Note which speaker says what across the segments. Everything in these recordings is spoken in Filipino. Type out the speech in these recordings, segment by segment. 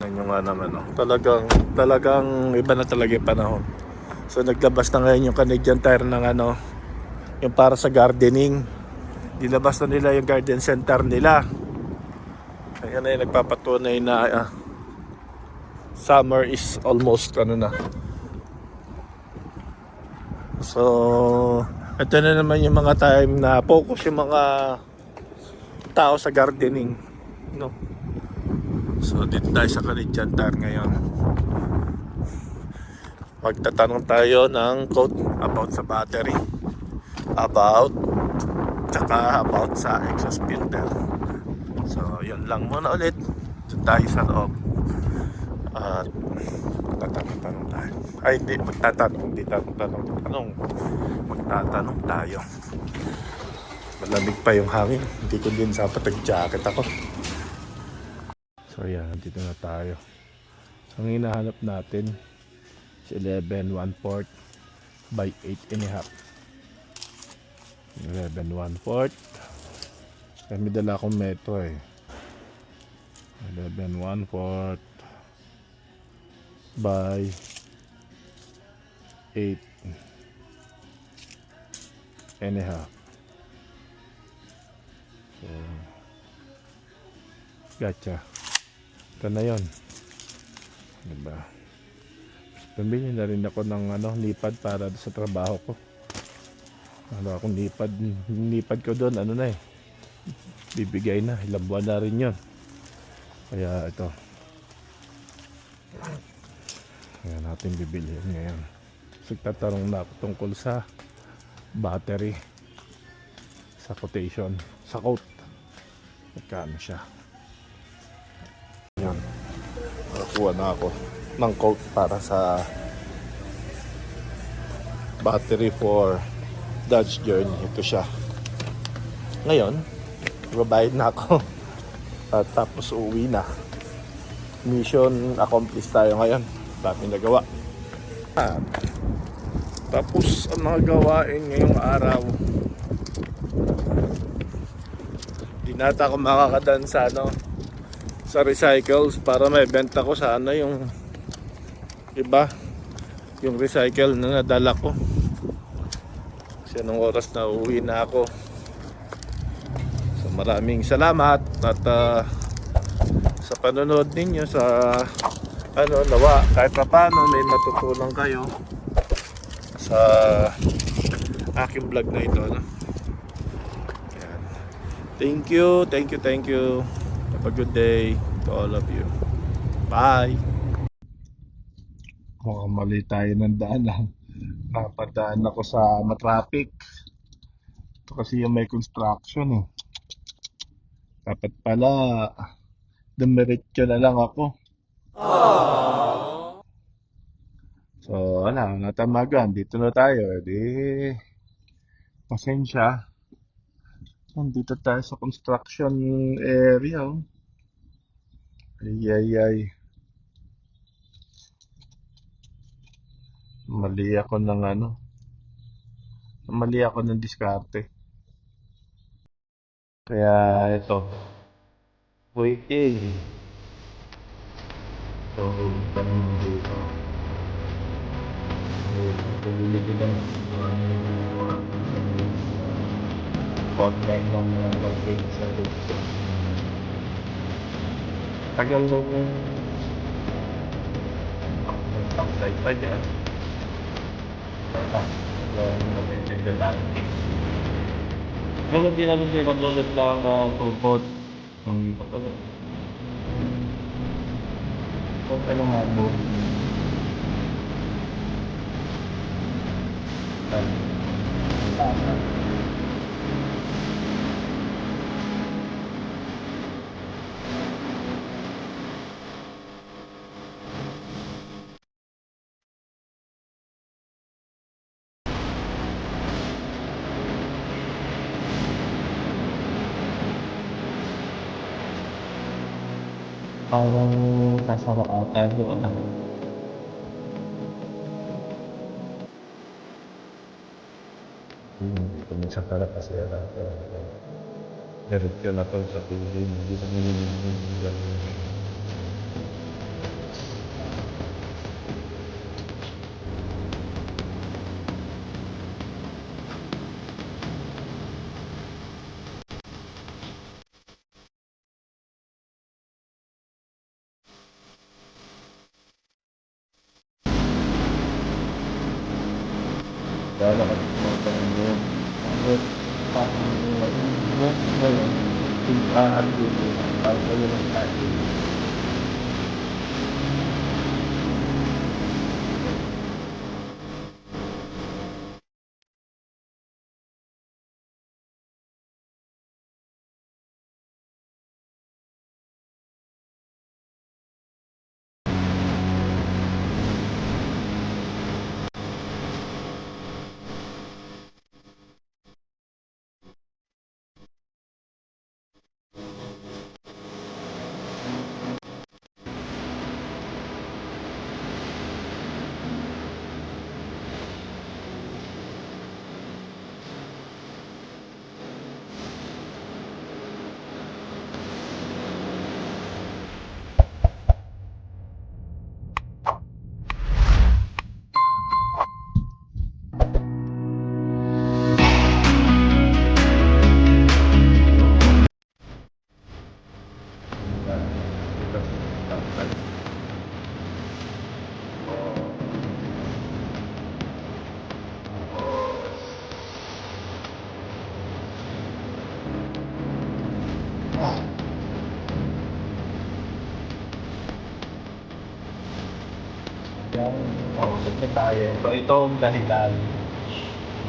Speaker 1: Yun nga naman, no? Talagang iba na talaga yung panahon. So naglabas na ngayon yung Canadian Tire ng yung para sa gardening. Dilabas na nila yung garden center nila. Kaya na yung nagpapatunay na summer is almost na. So ito na naman yung mga time na focus yung mga tao sa gardening, no? So dito tayo sa Canadian Tire ngayon. Magtatanong tayo ng quote about sa battery, about sa exhaust filter. So yun lang muna ulit. Dito tayo sa loob. At magtatanong tayo. Ay hindi, magtatanong tayo. Malamig pa yung hangin. Hindi ko din sa patag-jacket ako. So yan, dito na tayo. So ang hinahanap natin is 11 1/4 by 8 and a half. 11 1/4. Kaya may dala akong metro 11 1/4 by 8 and a half. So gotcha. Ito na yun, diba? Pumili na rin ako ng lipad para sa trabaho ko. Akong lipad ko doon, bibigay na, ilang buwan na rin yun. Kaya ito, kaya natin bibilihin ngayon. So tatanong na ako tungkol sa battery, sa quotation, sa quote, magkano siya. Yan, nakakuha na ako ng quote para sa battery for Dodge Journey. Ito siya. Ngayon, babayad na ako at tapos uuwi na. Mission accomplished tayo ngayon. Dami nagawa. Tapos ang mga gawain ngayong araw, di nata ako makakadan sa sa recycles para may benta ko sa yung iba yung recycle na nadala ko. Kasi anong oras na uuwi na ako. So maraming salamat at sa panonood ninyo sa nawa kahit pa paano may matutunan kayo sa aking vlog na ito, no? Yan. Thank you. Have a good day to all of you. Bye. Mali tayo ng daan. Napadaan ako sa matraffic. Ito kasi yung may construction eh. Dapat pala dumiretso na lang ako. So wala, natamagan. Dito na tayo. Pasensya. Nandito tayo sa construction area. Oh. Ay. Mali ako ng diskarte. Kaya ito. Waiting. So, tanong dito. Pumili ko ng contact ng mga login sa dito. Tagal nung outside pa dyan. Ngayon din namin siya mag-load lang tupot. Kung ano nga mo. Parang nasa makata doon ako. Kuminsan pala kasi diretso na to sa piling. Hindi na nililimutan. Dahil ako tumatang doon. Bakit tayo? So ito ang dahilan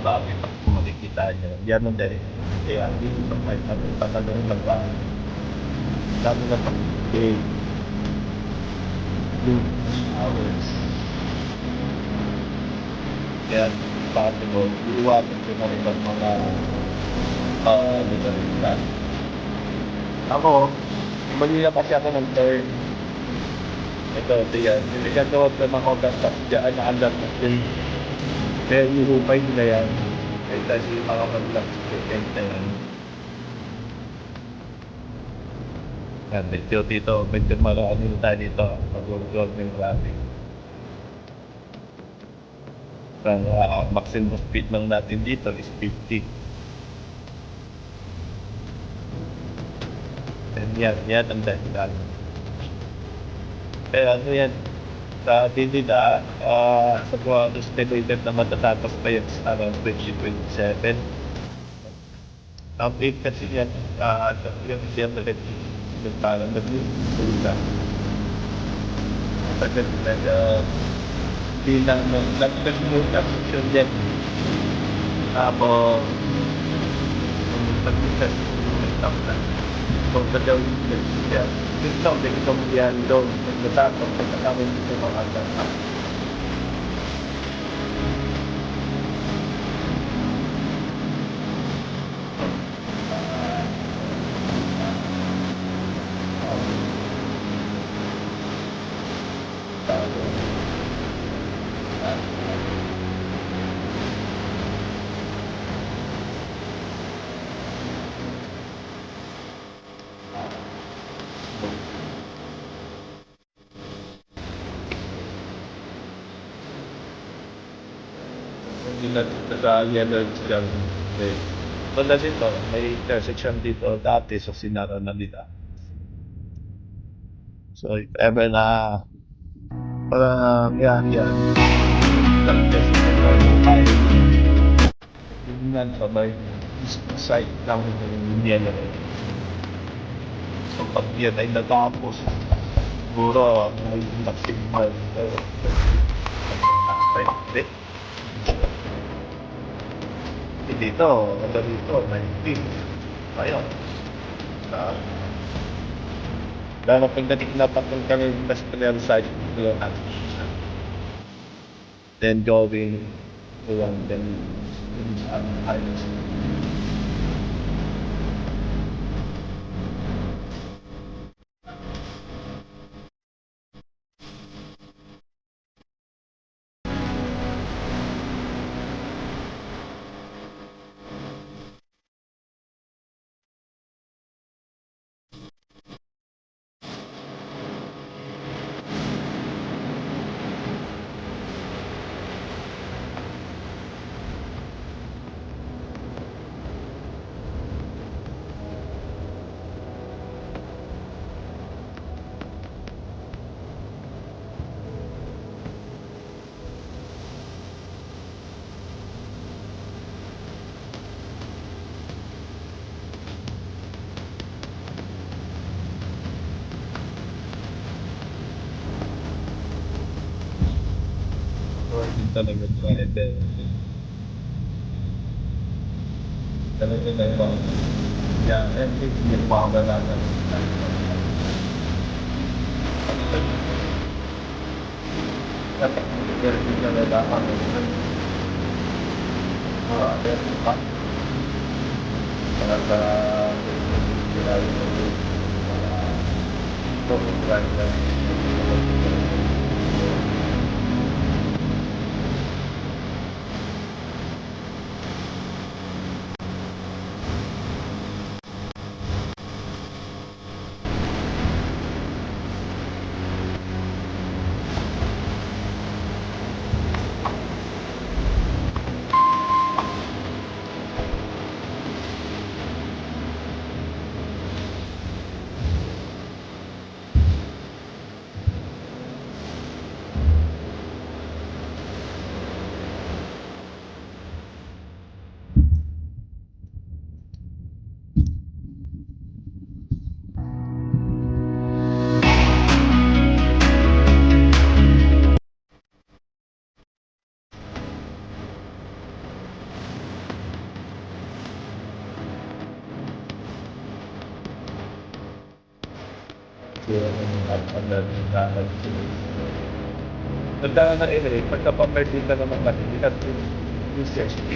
Speaker 1: bakit ako makikita nyo. Yan ang dahil. Kaya dito sa may patagal ng bahay. Lalo na pag hours. Kaya bakit ko, iiwasan ko na rin ang mga ligarintan. Ako, mali na kasi ako ng turn. Ito yan. Nilagyan ko ng mga ogas dyan na andar natin. Kaya ihupay nila yan. Kaya tayo mga mag-vlog na yan. Yan, medyo dito, medyo marami tayo dito. Mag-vlog ng traffic. Maximum speed lang natin dito is 50. And yan ang dahilan. Kaya ano yan, sa DDDA, sa mga estimated na matatapos pa yan sa around 2027. Update kasi yan, yung internet, yung parang nag-uula. Kasi bilang nung nag-move application yan. Tapos, nung nag-test, nag-stop na. Kung sa daw yung test yan, yun lang, hindi ko yan doon. Nagtatapos, pagkakawin ko mga agad. Hindi na sa yellow dyan. Okay. Wala dito, may intersection dito dati so sinara na nila. So if ever na parang yan. Lang test ito tayo. Tingnan sa may site ng yellow. So pag yan ay natapos, siguro may maximal. Hindi. Dito, ano dito, 19. Ayun. Lalo pagdating na papunta ng industrial site, then going around then highways. Yun talaga pwede. Talaga na ibang yan, yung mga banana. Dapat hindi na nalaman para sa Tandaan na rin pagka pa-merge na naman natin, hindi natin yung CSP.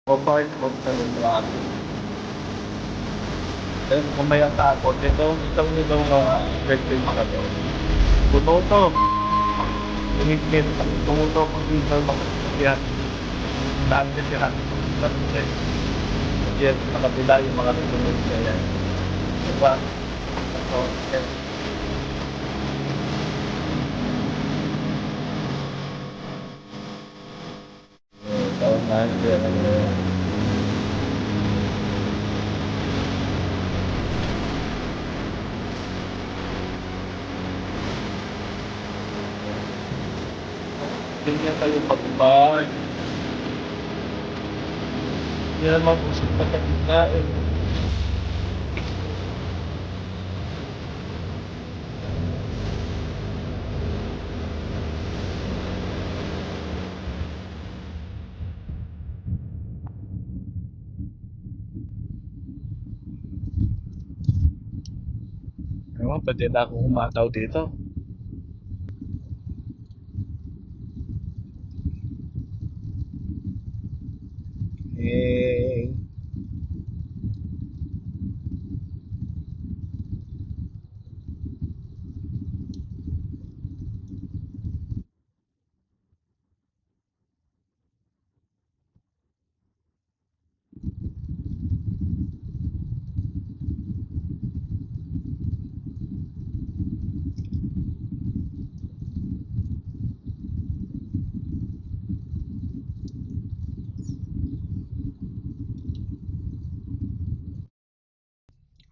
Speaker 1: Mobile phone sa traffic. Then kung may atapon, itong electric ka to. Puno to. Hinigpit. Tumuto kung dito makasiyan. Dami siya. Kasi yan, nakabila yung mga tutunod niya yan. Diba? So, yan. Taon na yan. Ganyan kayo pag-bag. Hindi naman usap pa sa gitna eh. Ewan, pwede na akong humataw dito. Eh,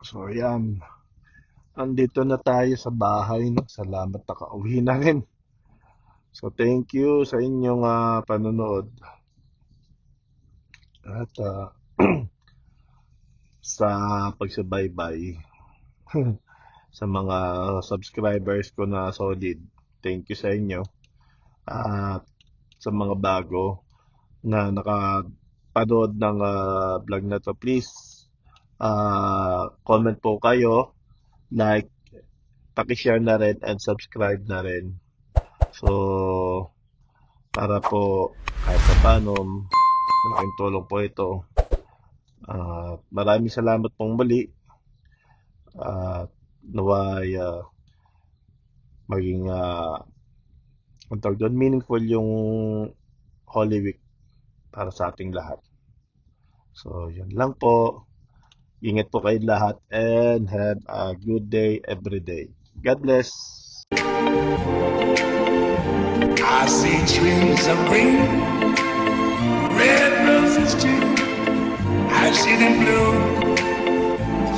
Speaker 1: so yan. Andito na tayo sa bahay, no? Salamat, nakauwi na rin. So thank you sa inyong panonood at sa pagsubaybay sa mga subscribers ko na solid. Thank you sa inyo. At sa mga bago na nakapanood ng vlog na to, please comment po kayo, like, paki-share na rin and subscribe na rin. So para po kahit pa paano malaking tulong po ito. Maraming salamat pong muli at naway maging ang tawag doon, meaningful yung Holy Week para sa ating lahat. So yun lang po. Ingat po kayo lahat and have a good day every day. God bless.
Speaker 2: I see trees of green, red roses too. I see them bloom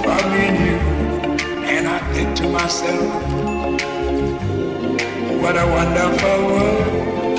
Speaker 2: for me and you. And I think to myself, what a wonderful world.